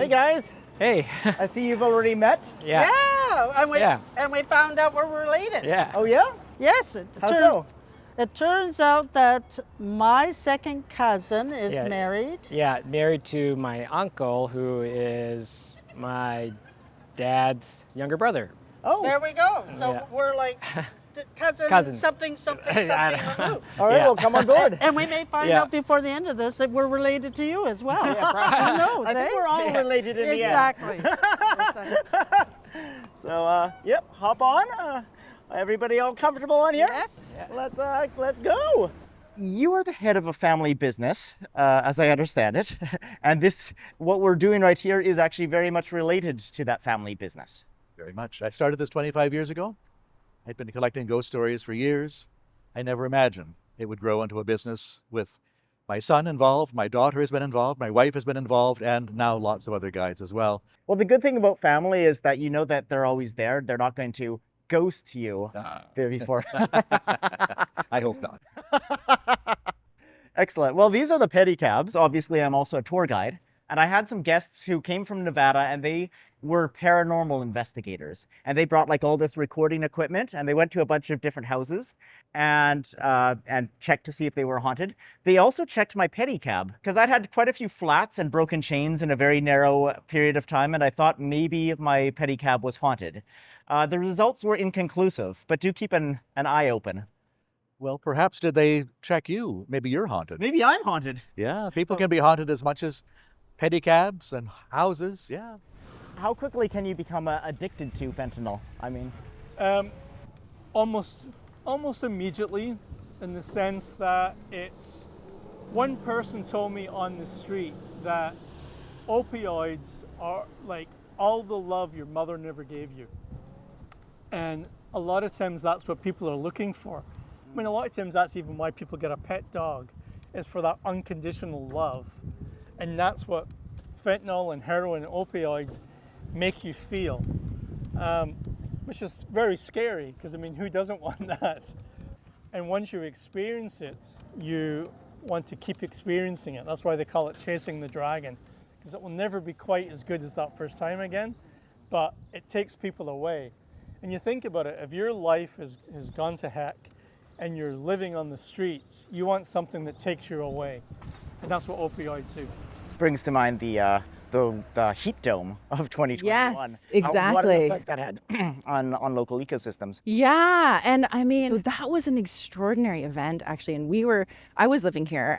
Hey guys, Hey. I see you've already met. Yeah. And we found out we're related. Yeah. Oh yeah? Yes. How so? It turns out that my second cousin is Yeah. married. Yeah, married to my uncle, who is my dad's younger brother. Oh. There we go. So Yeah. we're like cousins, Cousins. something. All right, Yeah. well come on board. And we may find Yeah. out before the end of this that we're related to you as well. Who knows, I think eh? we're all related in Exactly. the end. So, yep, hop on. Everybody all comfortable on here? Yes. Let's go. You are the head of a family business, as I understand it, and what we're doing right here is actually very much related to that family business. Very much. I started this 25 years ago. I'd been collecting ghost stories for years. I never imagined it would grow into a business with my son involved, my daughter has been involved, my wife has been involved, and now lots of other guides as well. Well, the good thing about family is that you know that they're always there. They're not going to ghost you before. I hope not. Excellent. Well, these are the pedicabs. Obviously, I'm also a tour guide. And I had some guests who came from Nevada and they were paranormal investigators. And they brought like all this recording equipment and they went to a bunch of different houses and checked to see if they were haunted. They also checked my pedicab because I'd had quite a few flats and broken chains in a very narrow period of time. And I thought maybe my pedicab was haunted. The results were inconclusive, but do keep an eye open. Well, perhaps did they check you? Maybe you're haunted. Maybe I'm haunted. Yeah, people can be haunted as much as pedicabs and houses. Yeah. How quickly can you become addicted to fentanyl? I mean, almost immediately, in the sense that it's one person told me on the street that opioids are like all the love your mother never gave you. And a lot of times that's what people are looking for. I mean, a lot of times that's even why people get a pet dog, is for that unconditional love. And that's what fentanyl and heroin and opioids make you feel, which is very scary because, I mean, who doesn't want that? And once you experience it, you want to keep experiencing it. That's why they call it chasing the dragon, because it will never be quite as good as that first time again, but it takes people away. And you think about it, if your life has gone to heck and you're living on the streets, you want something that takes you away. And that's what opioids do. brings to mind the heat dome of 2021. Yes, exactly. What an effect that had on local ecosystems. Yeah, and I mean, so that was an extraordinary event actually, and I was living here,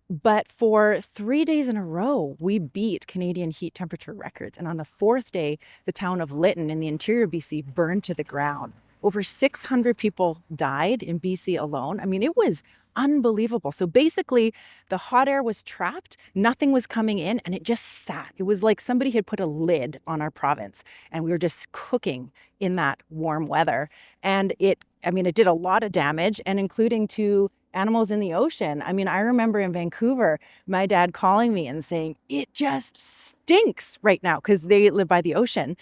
but for 3 days in a row, we beat Canadian heat temperature records, and on the fourth day, the town of Lytton in the interior BC burned to the ground. Over 600 people died in BC alone. I mean, it was unbelievable. So basically, the hot air was trapped, nothing was coming in, and it just sat. It was like somebody had put a lid on our province, and we were just cooking in that warm weather. And it did a lot of damage, and including to animals in the ocean. I mean, I remember in Vancouver, my dad calling me and saying, it just stinks right now, because they live by the ocean.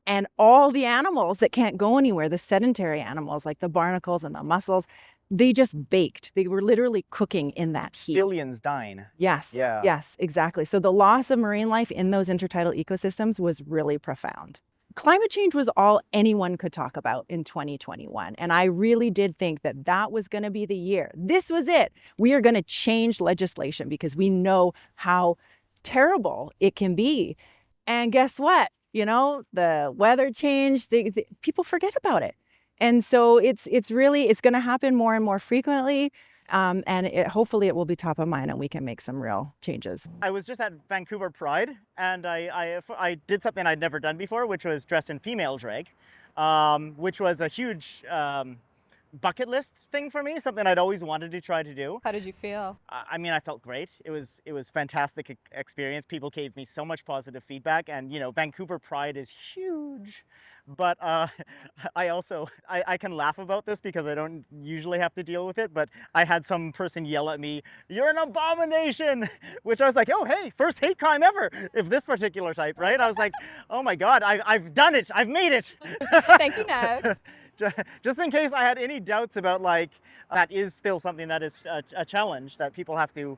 And all the animals that can't go anywhere, the sedentary animals like the barnacles and the mussels, they just baked. They were literally cooking in that heat. Billions dying. Yes. Yeah. Yes, exactly. So the loss of marine life in those intertidal ecosystems was really profound. Climate change was all anyone could talk about in 2021. And I really did think that that was going to be the year. This was it. We are going to change legislation because we know how terrible it can be. And guess what? You know, the weather changed, people forget about it. And so it's going to happen more and more frequently. And hopefully it will be top of mind and we can make some real changes. I was just at Vancouver Pride and I did something I'd never done before, which was dress in female drag, which was a huge bucket list thing for me, something I'd always wanted to try to do. How did you feel? I mean, I felt great. It was fantastic experience. People gave me so much positive feedback, and you know, Vancouver Pride is huge. But I can laugh about this because I don't usually have to deal with it, but I had some person yell at me, "You're an abomination," which I was like, oh, hey, first hate crime ever, if this particular type, right? I was like, oh my God, I've done it, I've made it. Thank you, next. Just in case I had any doubts about like that is still something that is a challenge that people have to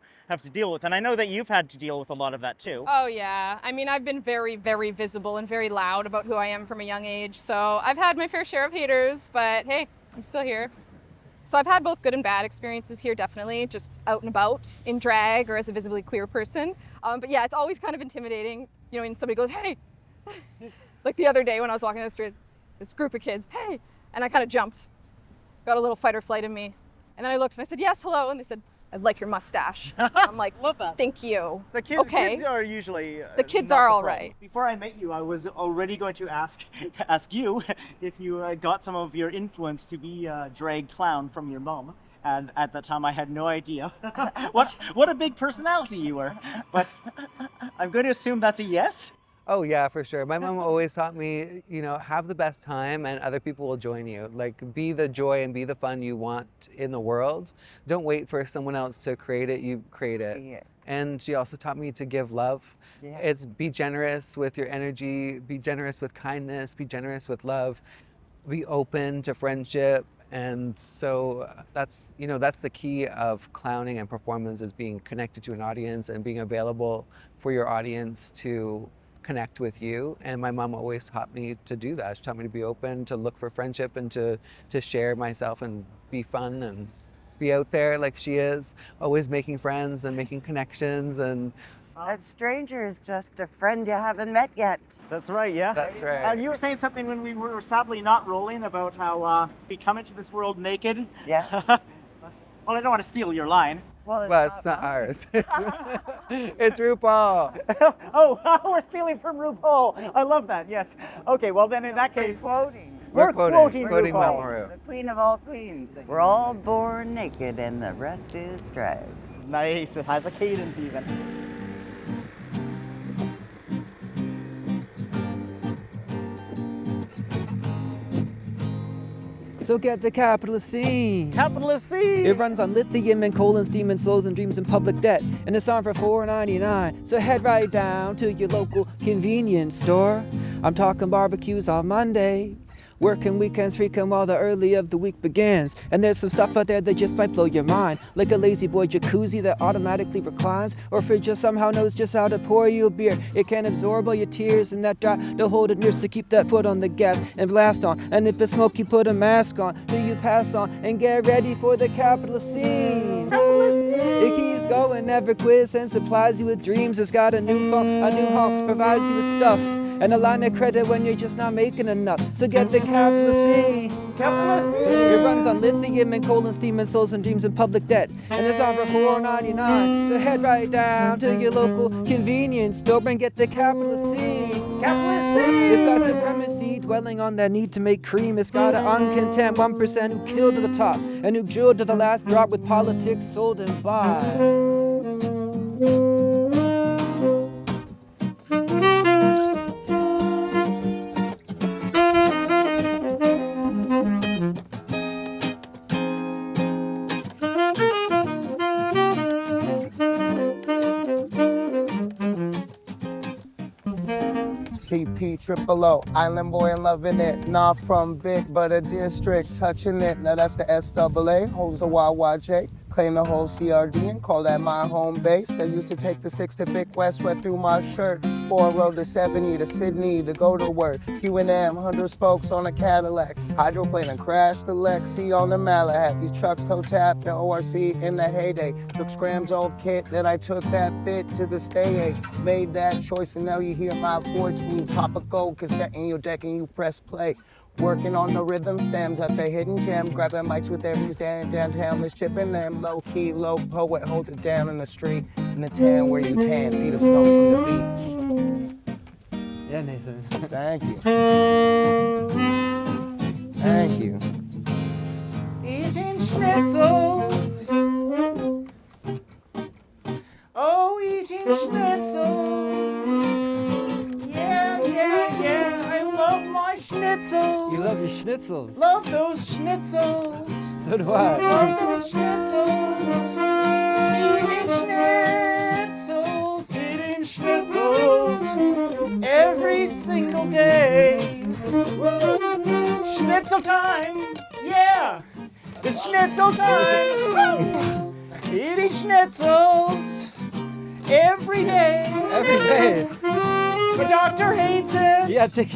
deal with, and I know that you've had to deal with a lot of that too. Oh yeah, I mean I've been very, very visible and very loud about who I am from a young age, so I've had my fair share of haters, but hey, I'm still here. So I've had both good and bad experiences here, definitely, just out and about in drag or as a visibly queer person. But yeah, it's always kind of intimidating, you know, when somebody goes, hey, like the other day when I was walking down the street, this group of kids, hey, and I kind of jumped, got a little fight or flight in me. And then I looked and I said, yes, hello, and they said, I like your mustache. I'm like, Love that. thank you. The kids, okay. kids are usually The kids not are the all problem. right. Before I met you, I was already going to ask you if you got some of your influence to be a drag clown from your mom. And at that time, I had no idea what a big personality you were. But I'm going to assume that's a yes. Oh yeah, for sure. My mom always taught me, you know, have the best time and other people will join you. Like be the joy and be the fun you want in the world. Don't wait for someone else to create it, you create it. Yeah. And she also taught me to give love. Yeah. It's be generous with your energy, be generous with kindness, be generous with love, be open to friendship. And so that's, you know, that's the key of clowning and performance, is being connected to an audience and being available for your audience to connect with you. And my mom always taught me to do that. She taught me to be open, to look for friendship, and to share myself and be fun and be out there like she is, always making friends and making connections. And That stranger is just a friend you haven't met yet. That's right, yeah. That's right. And you were saying something when we were sadly not rolling about how we come into this world naked. Yeah. Well, I don't want to steal your line. Well, it's not ours. It's RuPaul. Oh, we're stealing from RuPaul. I love that, yes. Okay, well then in that We're case, quoting. we're quoting quoting RuPaul. Mama Ru. The queen of all queens. We're all born naked and the rest is drag. Nice, it has a cadence even. So get the capital C. Capital C. It runs on lithium and colon, steam and souls and dreams in public debt. And it's on for $4.99. So head right down to your local convenience store. I'm talking barbecues on Monday. Working weekends freaking while the early of the week begins. And there's some stuff out there that just might blow your mind. Like a lazy boy jacuzzi that automatically reclines. Or fridge just somehow knows just how to pour you a beer. It can absorb all your tears and that dry to hold it near. So keep that foot on the gas and blast on. And if it's smoky, put a mask on. Do you pass on and get ready for the capital C? Capital C. It keeps going, never quits, and supplies you with dreams. It's got a new phone, a new home, provides you with stuff. And a line of credit when you're just not making enough. So get the capital C. Capital C. It runs on lithium and colon, steam and souls and dreams in public debt. And it's on for $4.99. So head right down to your local convenience store and get the capital C. Capital C. It's got supremacy, dwelling on that need to make cream. It's got an uncontent 1% who killed to the top and who drilled to the last drop with politics sold and bought. CP triple O, island boy and loving it. Not from Vic, but a district touching it. Now that's the SAA, holds the YYJ. Claim the whole CRD and call that my home base. I used to take the 6 to Vic West, wet through my shirt. 4 road to 70 to Sydney to go to work. Q&M, 100 spokes on a Cadillac. Hydroplane and crashed the Lexi on the Malahat. These trucks toe tapped the ORC in the heyday. Took Scram's old kit, then I took that bit to the stage. Made that choice and now you hear my voice when you pop a gold cassette in your deck and you press play. Working on the rhythm stems at the hidden gem. Grabbing mics with every stand downtown, mischipping them. Low key, low poet, hold it down in the street. In the tan where you tan, see the snow from the beach. Yeah, Nathan. Thank you. Thank you. Eating schnitzels. Oh, eating schnitzels. Yeah, yeah, yeah. I love my schnitzels. You love your schnitzels. Love those schnitzels. So do I. Love those schnitzels. Eating schnitzels every single day. Schnitzel time. It's schnitzel time! Woo! Eating schnitzels every day. Every day. My doctor hates it. Yeah, take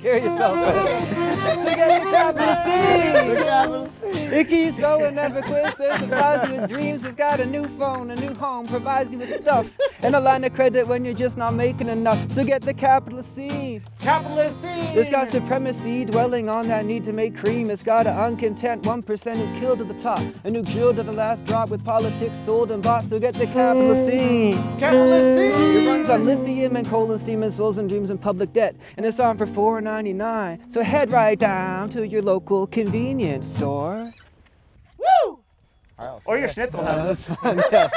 care of yourself. So get the capital C. The capital C. Icky's going, never quits, it supplies you with dreams. It's got a new phone, a new home, provides you with stuff, and a line of credit when you're just not making enough. So get the capital C. Capital C. It's got supremacy, dwelling on that need to make cream. It's got an uncontent 1% who killed to the top, and who drilled to the last drop with politics sold and bought. So get the capital C. Capital C. It runs on lithium and coal and steam and souls and dreams and public debt, and it's on for $4.99. So head right down to your local convenience store. Woo! I'll Or see your ya. schnitzel That's house. fun. Yeah.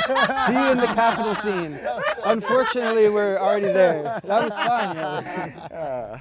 See you in the capital scene. Unfortunately, we're already there. That was fun. Yeah.